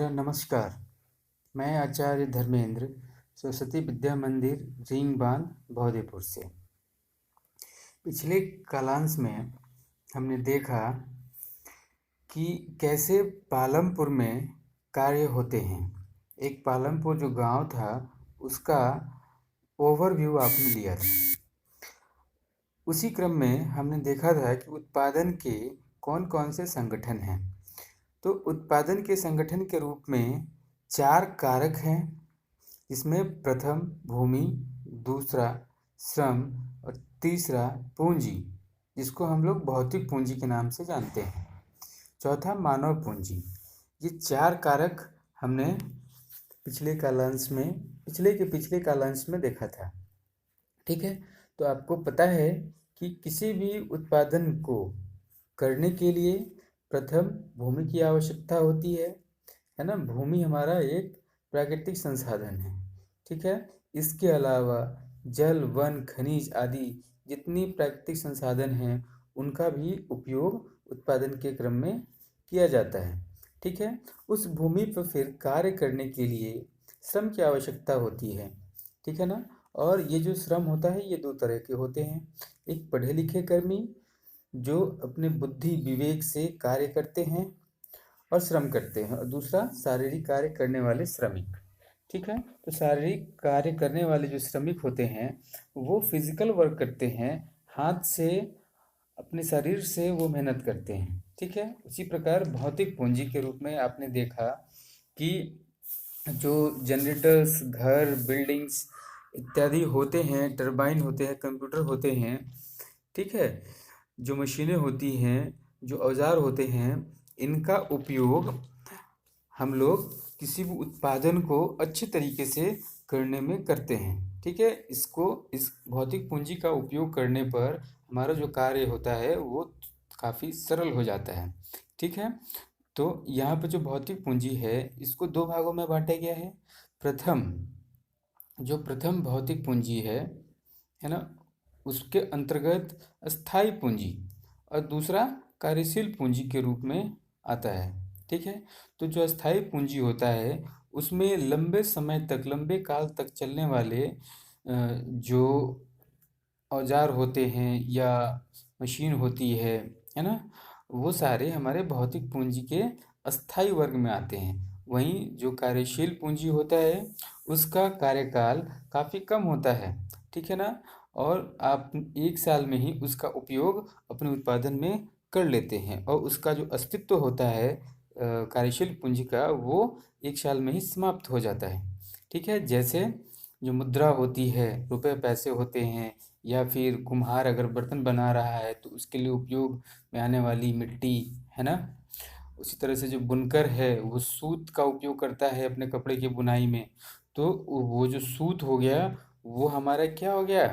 मेरा नमस्कार। मैं आचार्य धर्मेंद्र सरस्वती विद्या मंदिर रिंग बांध भौदेपुर से। पिछले कालांश में हमने देखा कि कैसे पालमपुर में कार्य होते हैं। एक पालमपुर जो गांव था उसका ओवरव्यू आपने लिया था। उसी क्रम में हमने देखा था कि उत्पादन के कौन कौन से संगठन हैं। तो उत्पादन के संगठन के रूप में 4 कारक हैं, जिसमें प्रथम भूमि, दूसरा श्रम और तीसरा पूंजी, जिसको हम लोग भौतिक पूंजी के नाम से जानते हैं। चौथा मानव पूंजी। ये 4 कारक हमने पिछले कालांश में देखा था। ठीक है, तो आपको पता है कि किसी भी उत्पादन को करने के लिए प्रथम भूमि की आवश्यकता होती है ना। भूमि हमारा एक प्राकृतिक संसाधन है। ठीक है, इसके अलावा जल, वन, खनिज आदि जितनी प्राकृतिक संसाधन हैं उनका भी उपयोग उत्पादन के क्रम में किया जाता है। ठीक है, उस भूमि पर फिर कार्य करने के लिए श्रम की आवश्यकता होती है। ठीक है ना। और ये जो श्रम होता है ये 2 तरह के होते हैं। एक पढ़े लिखे कर्मी जो अपने बुद्धि विवेक से कार्य करते हैं और श्रम करते हैं, और दूसरा शारीरिक कार्य करने वाले श्रमिक। ठीक है, तो शारीरिक कार्य करने वाले जो श्रमिक होते हैं वो फिजिकल वर्क करते हैं, हाथ से अपने शरीर से वो मेहनत करते हैं। ठीक है, उसी प्रकार भौतिक पूंजी के रूप में आपने देखा कि जो जनरेटर्स, घर, बिल्डिंग्स इत्यादि होते हैं, टरबाइन होते हैं, कंप्यूटर होते हैं। ठीक है, जो मशीनें होती हैं, जो औजार होते हैं, इनका उपयोग हम लोग किसी भी उत्पादन को अच्छे तरीके से करने में करते हैं। ठीक है, इस भौतिक पूंजी का उपयोग करने पर हमारा जो कार्य होता है वो काफ़ी सरल हो जाता है। ठीक है, तो यहाँ पर जो भौतिक पूंजी है इसको 2 भागों में बांटा गया है। प्रथम भौतिक पूंजी है ना, उसके अंतर्गत स्थायी पूंजी और दूसरा कार्यशील पूंजी के रूप में आता है। ठीक है, तो जो स्थायी पूंजी होता है उसमें लंबे समय तक, लंबे काल तक चलने वाले जो औजार होते हैं या मशीन होती है ना, वो सारे हमारे भौतिक पूंजी के अस्थायी वर्ग में आते हैं। वहीं जो कार्यशील पूंजी होता है उसका कार्यकाल काफ़ी कम होता है। ठीक है ना, और आप 1 साल में ही उसका उपयोग अपने उत्पादन में कर लेते हैं, और उसका जो अस्तित्व होता है कार्यशील पूंजी का वो 1 साल में ही समाप्त हो जाता है। ठीक है, जैसे जो मुद्रा होती है, रुपए पैसे होते हैं, या फिर कुम्हार अगर बर्तन बना रहा है तो उसके लिए उपयोग में आने वाली मिट्टी, है ना। उसी तरह से जो बुनकर है वो सूत का उपयोग करता है अपने कपड़े की बुनाई में, तो वो जो सूत हो गया वो हमारा क्या हो गया,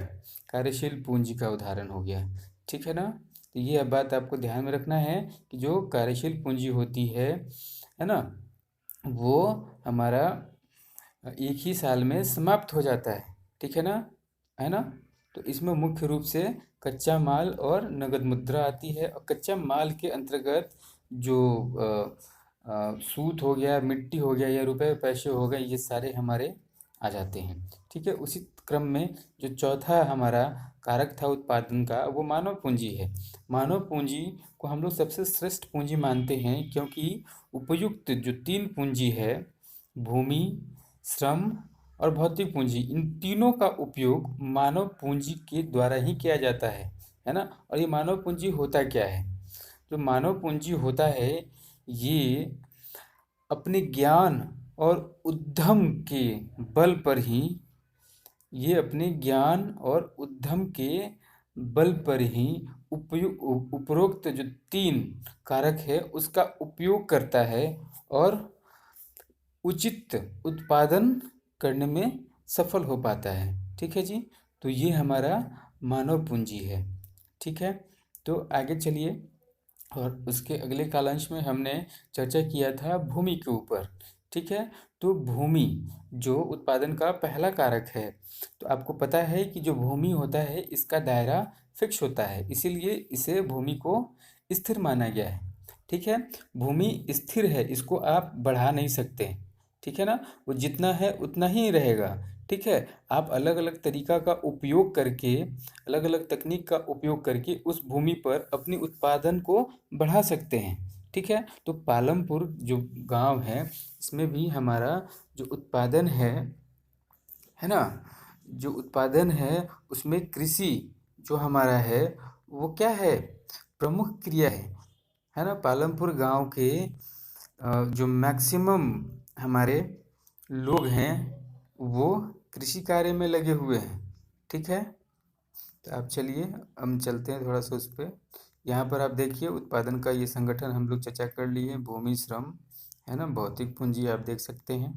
कार्यशील पूंजी का उदाहरण हो गया। ठीक है ना, तो ये अब बात आपको ध्यान में रखना है कि जो कार्यशील पूंजी होती है ना, वो हमारा 1 ही साल में समाप्त हो जाता है। ठीक है ना। तो इसमें मुख्य रूप से कच्चा माल और नगद मुद्रा आती है, और कच्चा माल के अंतर्गत जो सूत हो गया, मिट्टी हो गया या रुपए पैसे हो गए, ये सारे हमारे आ जाते हैं। ठीक है, उसी क्रम में जो चौथा हमारा कारक था उत्पादन का वो मानव पूंजी है। मानव पूंजी को हम लोग सबसे श्रेष्ठ पूंजी मानते हैं, क्योंकि उपयुक्त जो 3 पूंजी है, भूमि, श्रम और भौतिक पूंजी, इन तीनों का उपयोग मानव पूंजी के द्वारा ही किया जाता है ना। और ये मानव पूंजी होता क्या है? जो मानव पूंजी होता है ये अपने ज्ञान और उद्यम के बल पर ही, ये अपने ज्ञान और उद्यम के बल पर ही उपरोक्त जो 3 कारक है उसका उपयोग करता है और उचित उत्पादन करने में सफल हो पाता है। ठीक है जी, तो ये हमारा मानव पूंजी है। ठीक है, तो आगे चलिए। और उसके अगले कालांश में हमने चर्चा किया था भूमि के ऊपर। ठीक है, तो भूमि जो उत्पादन का पहला कारक है, तो आपको पता है कि जो भूमि होता है इसका दायरा फिक्स होता है, इसीलिए इसे भूमि को स्थिर माना गया है। ठीक है। भूमि स्थिर है, इसको आप बढ़ा नहीं सकते, ठीक है ना। वो जितना है उतना ही रहेगा, ठीक है। आप अलग अलग तरीका का उपयोग करके, अलग अलग तकनीक का उपयोग करके उस भूमि पर अपनी उत्पादन को बढ़ा सकते हैं, ठीक है। तो पालमपुर जो गांव है, इसमें भी हमारा जो उत्पादन है ना, जो उत्पादन है उसमें कृषि जो हमारा है वो क्या है, प्रमुख क्रिया है ना। पालमपुर गांव के जो मैक्सिमम हमारे लोग हैं वो कृषि कार्य में लगे हुए हैं, ठीक है। तो आप चलिए हम चलते हैं थोड़ा सा उस पर। यहाँ पर आप देखिए उत्पादन का ये संगठन हम लोग चर्चा कर लिए, भूमि, श्रम, है ना, भौतिक पूंजी आप देख सकते हैं,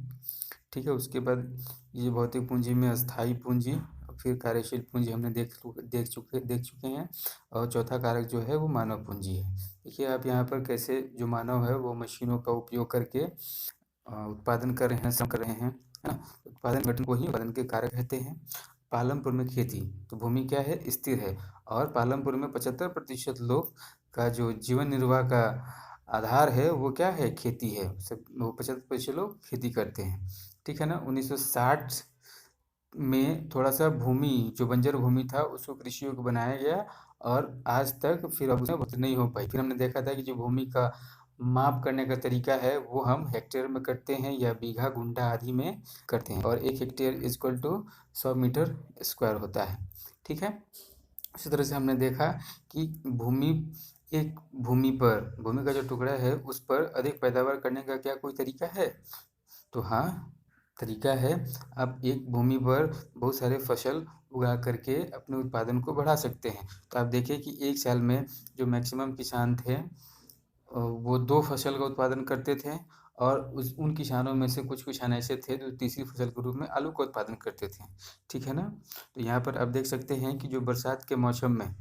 ठीक है। उसके बाद ये भौतिक पूंजी में अस्थाई पूंजी और फिर कार्यशील पूंजी हमने देख चुके हैं। और चौथा कारक जो है वो मानव पूंजी है। देखिए आप यहाँ पर कैसे जो मानव है वो मशीनों का उपयोग करके उत्पादन कर रहे हैं, श्रम कर रहे हैं, है ना। उत्पादन गठन को ही उत्पादन के कारक कहते हैं। पालमपुर में खेती, तो भूमि क्या है, स्थिर है। और पालमपुर में 75% लोग का जो जीवन निर्वाह का आधार है वो क्या है, खेती है। सब वो 75% लोग खेती करते हैं, ठीक है ना। 1960 में थोड़ा सा भूमि जो बंजर भूमि था उसको कृषि योग्य बनाया गया, और आज तक फिर अब उसमें बढ़ोतरी नहीं हो पाई। फिर हमने देखा था कि जो भूमि का माप करने का तरीका है वो हम हेक्टेयर में करते हैं या बीघा, गुंठा आदि में करते हैं, और 1 hectare equal to 100 metre square होता है, ठीक है। उसी तरह से हमने देखा कि भूमि, एक भूमि का जो टुकड़ा है उस पर अधिक पैदावार करने का क्या कोई तरीका है, तो हाँ, तरीका है। आप एक भूमि पर बहुत सारे फसल उगा करके अपने उत्पादन को बढ़ा सकते हैं। तो आप देखिए कि एक साल में जो मैक्सिमम किसान थे वो 2 फसल का उत्पादन करते थे, और उन किसानों में से कुछ किसान ऐसे थे जो तीसरी फसल के रूप में आलू का उत्पादन करते थे, ठीक है ना। तो यहाँ पर आप देख सकते हैं कि जो बरसात के मौसम में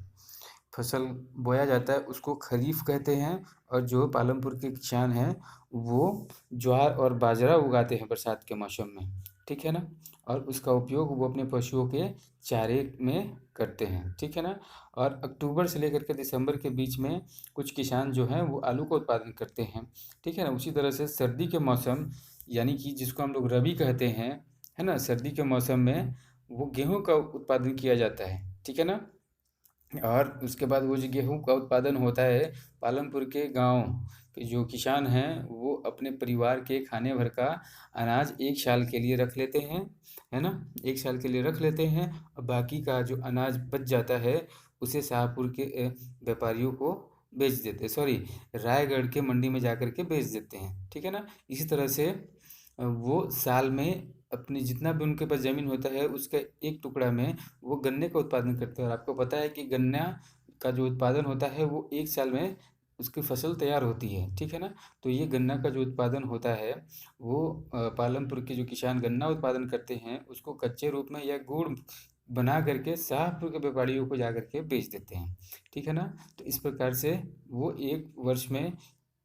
फसल बोया जाता है उसको खरीफ कहते हैं, और जो पालमपुर के किसान हैं वो ज्वार और बाजरा उगाते हैं बरसात के मौसम में, ठीक है ना। और उसका उपयोग वो अपने पशुओं के चारे में करते हैं, ठीक है ना। और अक्टूबर से लेकर के दिसंबर के बीच में कुछ किसान जो हैं वो आलू का उत्पादन करते हैं, ठीक है ना। उसी तरह से सर्दी के मौसम, यानी कि जिसको हम लोग रबी कहते हैं, है ना, सर्दी के मौसम में वो गेहूं का उत्पादन किया जाता है, ठीक है ना। और उसके बाद वो जो गेहूं का उत्पादन होता है, पालमपुर के गांव के जो किसान हैं वो अपने परिवार के खाने भर का अनाज एक साल के लिए रख लेते हैं, है ना। एक साल के लिए रख लेते हैं, और बाकी का जो अनाज बच जाता है उसे शाहपुर के व्यापारियों को बेच देते, सॉरी, रायगढ़ के मंडी में जा कर के बेच देते हैं, ठीक है ना। इसी तरह से वो साल में अपनी जितना भी उनके पास ज़मीन होता है उसका एक टुकड़ा में वो गन्ने का उत्पादन करते हैं। और आपको पता है कि गन्ना का जो उत्पादन होता है वो एक साल में उसकी फसल तैयार होती है, ठीक है ना। तो ये गन्ना का जो उत्पादन होता है वो पालमपुर के जो किसान गन्ना उत्पादन करते हैं उसको कच्चे रूप में या गुड़ बना करके शाहपुर के व्यापारियों को जा करके बेच देते हैं, ठीक है ना। तो इस प्रकार से वो एक वर्ष में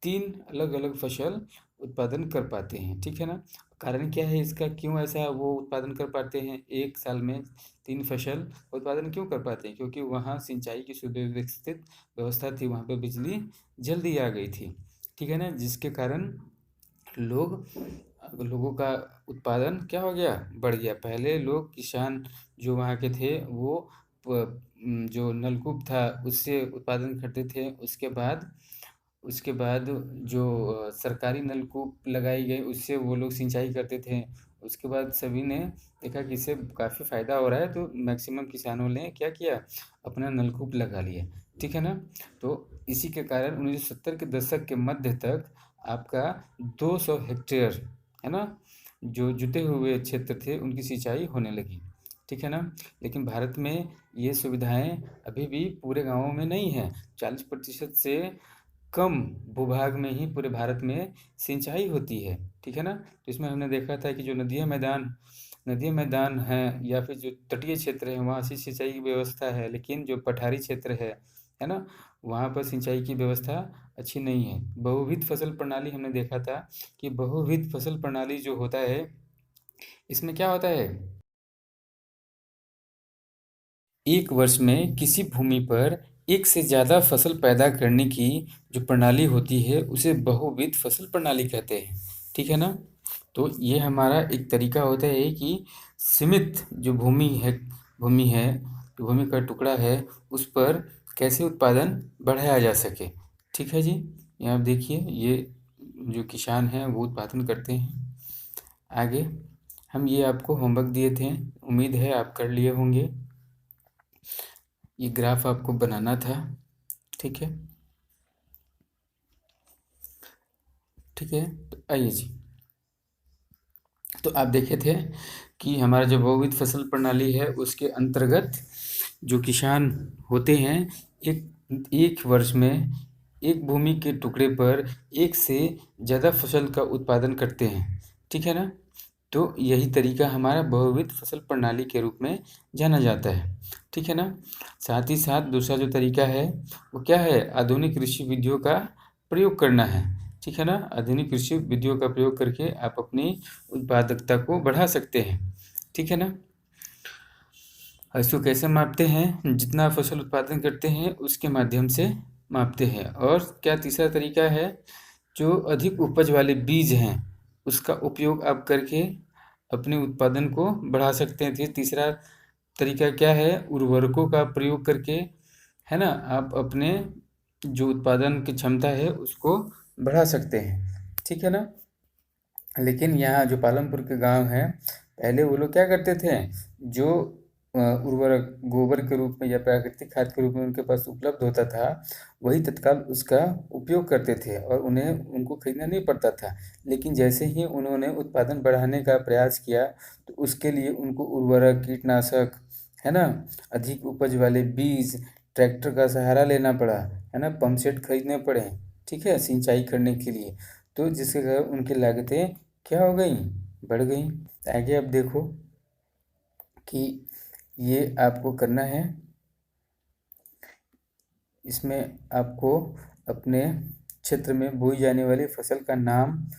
3 अलग अलग फसल उत्पादन कर पाते हैं, ठीक है ना। कारण क्या है इसका, क्यों ऐसा वो उत्पादन कर पाते हैं, एक साल में 3 फसल उत्पादन क्यों कर पाते हैं, क्योंकि वहाँ सिंचाई की सुव्यवस्थित व्यवस्था थी, वहाँ पे बिजली जल्दी आ गई थी, ठीक है ना। जिसके कारण लोगों का उत्पादन क्या हो गया, बढ़ गया। पहले लोग किसान जो वहाँ के थे वो जो नलकूप था उससे उत्पादन करते थे। उसके बाद जो सरकारी नलकूप लगाई गई उससे वो लोग सिंचाई करते थे। उसके बाद सभी ने देखा कि इससे काफ़ी फ़ायदा हो रहा है, तो मैक्सिमम किसानों ने क्या किया, अपना नलकूप लगा लिया, ठीक है ना। तो इसी के कारण 1970 के दशक के मध्य तक आपका 200 हेक्टेयर, है ना, जो जुते हुए क्षेत्र थे उनकी सिंचाई होने लगी, ठीक है ना। लेकिन भारत में ये सुविधाएं अभी भी पूरे गांवों में नहीं है। 40% से कम भूभाग में ही पूरे भारत में सिंचाई होती है, ठीक है ना। तो इसमें हमने देखा था कि जो नदियाँ मैदान हैं या फिर जो तटीय क्षेत्र है वहाँ अच्छी सिंचाई की व्यवस्था है, लेकिन जो पठारी क्षेत्र है ना, वहाँ पर सिंचाई की व्यवस्था अच्छी नहीं है। बहुविध फसल प्रणाली हमने देखा था कि बहुविध फसल प्रणाली जो होता है इसमें क्या होता है, एक वर्ष में किसी भूमि पर एक से ज़्यादा फसल पैदा करने की जो प्रणाली होती है उसे बहुविध फसल प्रणाली कहते हैं, ठीक है ना। तो ये हमारा एक तरीका होता है कि सीमित जो भूमि है, जो भूमि का टुकड़ा है, उस पर कैसे उत्पादन बढ़ाया जा सके, ठीक है जी। यहाँ आप देखिए, ये जो किसान हैं वो उत्पादन करते हैं। आगे हम ये आपको होमवर्क दिए थे, उम्मीद है आप कर लिए होंगे। ये ग्राफ आपको बनाना था, ठीक है। ठीक है, तो आइए जी। तो आप देखे थे कि हमारा जो बहुविध फसल प्रणाली है उसके अंतर्गत जो किसान होते हैं, एक एक वर्ष में एक भूमि के टुकड़े पर एक से ज़्यादा फसल का उत्पादन करते हैं, ठीक है ना। तो यही तरीका हमारा बहुविध फसल प्रणाली के रूप में जाना जाता है, ठीक है ना। साथ ही साथ दूसरा जो तरीका है वो क्या है, आधुनिक कृषि विधियों का प्रयोग करना है, ठीक है ना। आधुनिक कृषि विधियों का प्रयोग करके आप अपनी उत्पादकता को बढ़ा सकते हैं, ठीक है ना। इसको कैसे मापते हैं, जितना फसल उत्पादन करते हैं उसके माध्यम से मापते हैं। और क्या तीसरा तरीका है, जो अधिक उपज वाले बीज हैं उसका उपयोग आप करके अपने उत्पादन को बढ़ा सकते हैं। तीसरा तरीका क्या है, उर्वरकों का प्रयोग करके, है ना, आप अपने जो उत्पादन की क्षमता है उसको बढ़ा सकते हैं, ठीक है ना। लेकिन यहाँ जो पालमपुर के गांव हैं, पहले वो लोग क्या करते थे, जो उर्वरक गोबर के रूप में या प्राकृतिक खाद के रूप में उनके पास उपलब्ध होता था, वही तत्काल उसका उपयोग करते थे और उन्हें उनको खरीदना नहीं पड़ता था। लेकिन जैसे ही उन्होंने उत्पादन बढ़ाने का प्रयास किया तो उसके लिए उनको उर्वरक, कीटनाशक, है ना, अधिक उपज वाले बीज, ट्रैक्टर का सहारा लेना पड़ा, है ना, पंप सेट खरीदने पड़े, ठीक है, सिंचाई करने के लिए। तो जिसके कारण उनकी लागतें क्या हो गई, बढ़ गई। आगे अब देखो कि ये आपको करना है, इसमें आपको अपने क्षेत्र में बोई जाने वाली फसल का नाम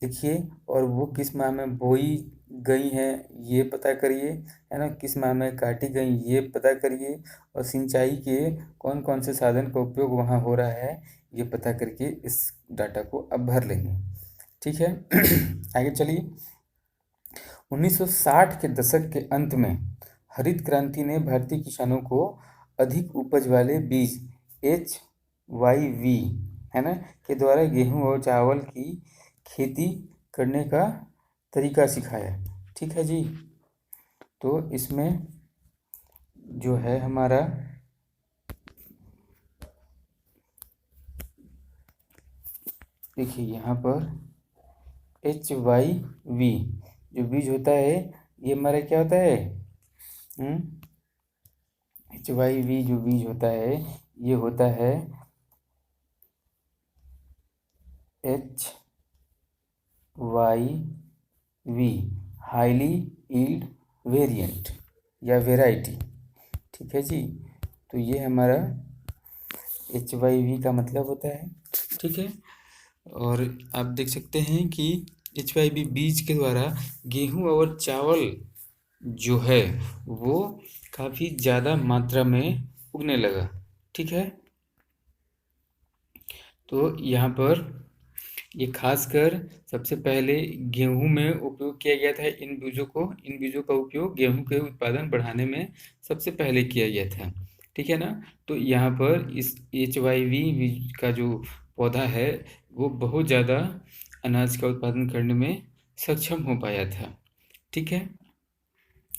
लिखिए और वो किस माह में बोई गई हैं ये पता करिए, है ना, किस माह में काटी गई ये पता करिए, और सिंचाई के कौन कौन से साधन का उपयोग वहाँ हो रहा है ये पता करके इस डाटा को आप भर लेंगे, ठीक है। आगे चलिए। 1960 के दशक के अंत में हरित क्रांति ने भारतीय किसानों को अधिक उपज वाले बीज HYV, है ना, के द्वारा गेहूं और चावल की खेती करने का तरीका सिखाया, ठीक है जी। तो इसमें जो है हमारा देखिए यहाँ पर HYV जो बीज होता है ये हमारा क्या होता है, HYV जो बीज होता है ये होता है HYV हाईली यील्ड वेरिएंट या वेराइटी, ठीक है जी। तो ये हमारा HYV का मतलब होता है, ठीक है। और आप देख सकते हैं कि HYV बीज के द्वारा गेहूं और चावल जो है वो काफ़ी ज़्यादा मात्रा में उगने लगा, ठीक है। तो यहाँ पर ये खासकर सबसे पहले गेहूं में उपयोग किया गया था। इन बीजों का उपयोग गेहूं के उत्पादन बढ़ाने में सबसे पहले किया गया था, ठीक है ना। तो यहाँ पर इस HYV बीज का जो पौधा है वो बहुत ज़्यादा अनाज का उत्पादन करने में सक्षम हो पाया था, ठीक है।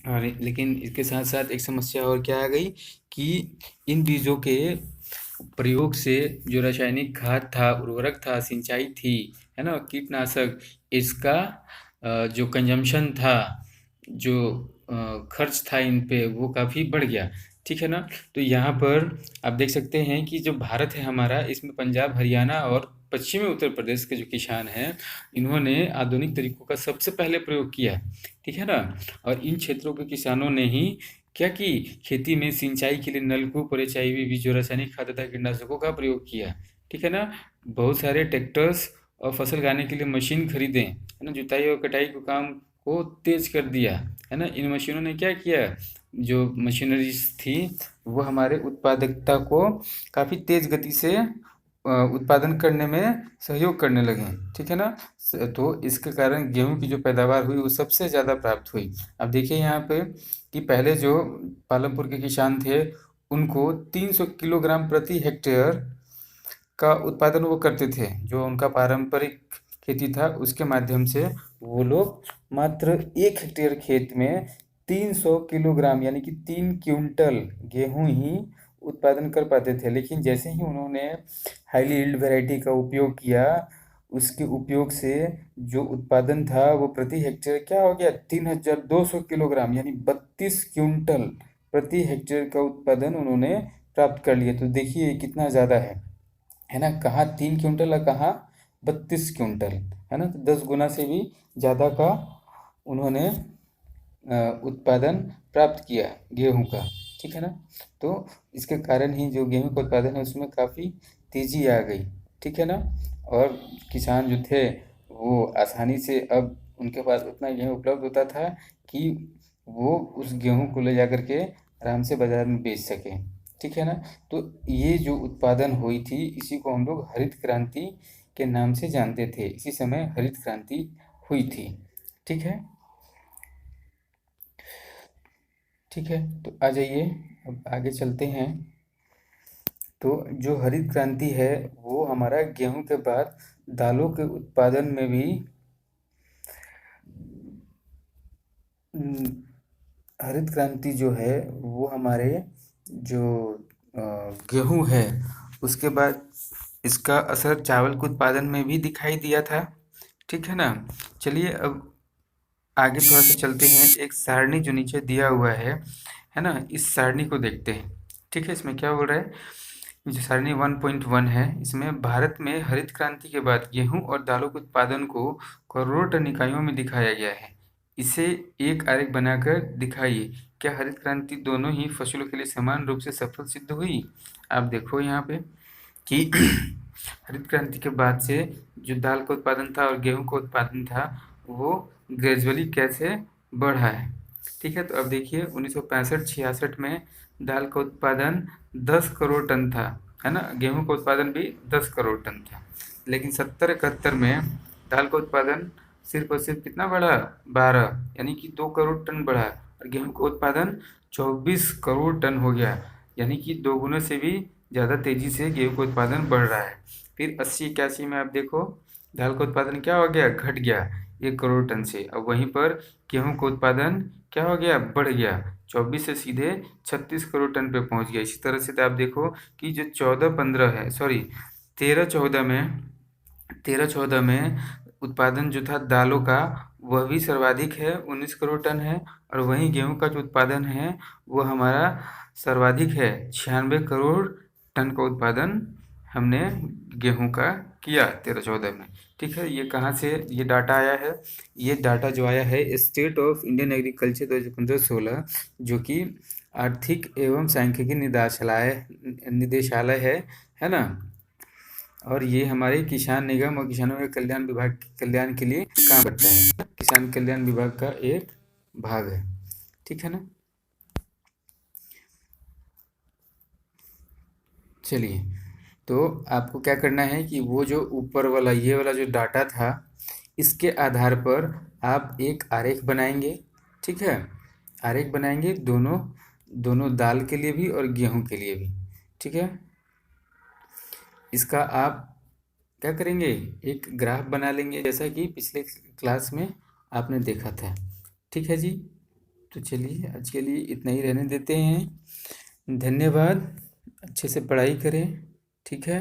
और लेकिन इसके साथ साथ एक समस्या और क्या आ गई कि इन बीजों के प्रयोग से जो रासायनिक खाद था, उर्वरक था, सिंचाई थी, है ना, कीटनाशक, इसका जो कंजम्पशन था, जो खर्च था इन पे वो काफ़ी बढ़ गया, ठीक है ना। तो यहाँ पर आप देख सकते हैं कि जो भारत है हमारा, इसमें पंजाब, हरियाणा और पश्चिमी उत्तर प्रदेश के जो किसान हैं इन्होंने आधुनिक तरीकों का सबसे पहले प्रयोग किया, ठीक है ना। और इन क्षेत्रों के किसानों ने ही क्या की, खेती में सिंचाई के लिए नलकूप और HIV बीज जो रासायनिक खाद तथा कीटनाशकों का प्रयोग किया, ठीक है ना। बहुत सारे ट्रैक्टर्स और फसल गाने के लिए मशीन खरीदें, है ना, जुताई और कटाई के काम को तेज कर दिया, है ना। इन मशीनों ने क्या किया, जो मशीनरीज थी वो हमारे उत्पादकता को काफ़ी तेज़ गति से उत्पादन करने में सहयोग करने लगे, ठीक है ना। तो इसके कारण गेहूं की जो पैदावार हुई वो सबसे ज़्यादा प्राप्त हुई। अब देखिए यहाँ पे कि पहले जो पालमपुर के किसान थे उनको 300 किलोग्राम प्रति हेक्टेयर का उत्पादन वो करते थे। जो उनका पारंपरिक खेती था उसके माध्यम से वो लोग मात्र 1 हेक्टेयर खेत में 300 किलोग्राम यानी कि 3 क्विंटल गेहूं ही उत्पादन कर पाते थे। लेकिन जैसे ही उन्होंने हाईली यील्ड वैरायटी का उपयोग किया, उसके उपयोग से जो उत्पादन था वो प्रति हेक्टेयर क्या हो गया, 3200 किलोग्राम यानी 32 क्विंटल प्रति हेक्टेयर का उत्पादन उन्होंने प्राप्त कर लिया। तो देखिए कितना ज़्यादा है ना। कहाँ 3 क्विंटल और कहाँ 32 क्विंटल, है ना। तो 10 गुना से भी ज़्यादा का उन्होंने उत्पादन प्राप्त किया गेहूं का, ठीक है ना। तो इसके कारण ही जो गेहूं का उत्पादन है उसमें काफ़ी तेज़ी आ गई, ठीक है ना। और किसान जो थे वो आसानी से अब उनके पास उतना गेहूं उपलब्ध होता था कि वो उस गेहूं को ले जा कर के आराम से बाज़ार में बेच सकें, ठीक है ना। तो ये जो उत्पादन हुई थी इसी को हम लोग हरित क्रांति के नाम से जानते थे। इसी समय हरित क्रांति हुई थी, ठीक है। ठीक है, तो आ जाइए अब आगे चलते हैं। तो जो हरित क्रांति है वो हमारा गेहूं के बाद दालों के उत्पादन में भी हरित क्रांति जो है वो हमारे जो गेहूं है उसके बाद इसका असर चावल के उत्पादन में भी दिखाई दिया था, ठीक है ना। चलिए अब आगे थोड़ा सा चलते हैं। एक सारणी जो नीचे दिया हुआ है ना, इस सारणी को देखते हैं, ठीक है। इसमें क्या बोल रहा है, जो सारणी 1.1 है इसमें भारत में हरित क्रांति के बाद गेहूं और दालों के उत्पादन को करोड़ टन इकाइयों में दिखाया गया है। इसे एक आरेख बनाकर दिखाइए, क्या हरित क्रांति दोनों ही फसलों के लिए समान रूप से सफल सिद्ध हुई। आप देखो यहाँ पे कि हरित क्रांति के बाद से जो दाल का उत्पादन था और गेहूं का उत्पादन था वो ग्रेजुअली कैसे बढ़ा है, ठीक है। तो अब देखिए 1965-66 में दाल का उत्पादन 10 करोड़ टन था, है ना। गेहूं का उत्पादन भी 10 करोड़ टन था। लेकिन 70-71 में दाल का उत्पादन सिर्फ और सिर्फ कितना बढ़ा, 12 यानी कि 2 करोड़ टन बढ़ा। और गेहूं का उत्पादन 24 करोड़ टन हो गया, यानी कि 2 गुने से भी ज़्यादा तेज़ी से गेहूं का उत्पादन बढ़ रहा है। फिर 80-81 में आप देखो दाल का उत्पादन क्या हो गया, घट गया 1 करोड़ टन से। अब वहीं पर गेहूं का उत्पादन क्या हो गया, बढ़ गया 24 से सीधे 36 करोड़ टन पे पहुंच गया। इसी तरह से आप देखो कि जो 14-15 है, सॉरी 13-14 में उत्पादन जो था दालों का वह भी सर्वाधिक है, 19 करोड़ टन है। और वहीं गेहूं का जो उत्पादन है वो हमारा सर्वाधिक है, 96 करोड़ टन का उत्पादन हमने गेहूं का किया 13-14 में, ठीक है। ये कहाँ से ये डाटा आया है, ये डाटा जो आया है स्टेट ऑफ इंडियन एग्रीकल्चर 2015-16, जो कि आर्थिक एवं सांख्यिकी निदेशालय है ना। और ये हमारे किसान निगम और किसानों के कल्याण विभाग कल्याण के लिए काम करता है, किसान कल्याण विभाग का एक भाग है, ठीक है ना। चलिए, तो आपको क्या करना है कि वो जो ऊपर वाला ये वाला जो डाटा था इसके आधार पर आप एक आरेख बनाएंगे, ठीक है। आरेख बनाएंगे दोनों दोनों दाल के लिए भी और गेहूं के लिए भी, ठीक है। इसका आप क्या करेंगे, एक ग्राफ बना लेंगे जैसा कि पिछले क्लास में आपने देखा था, ठीक है जी। तो चलिए आज के लिए इतना ही रहने देते हैं। धन्यवाद, अच्छे से पढ़ाई करें, ठीक है।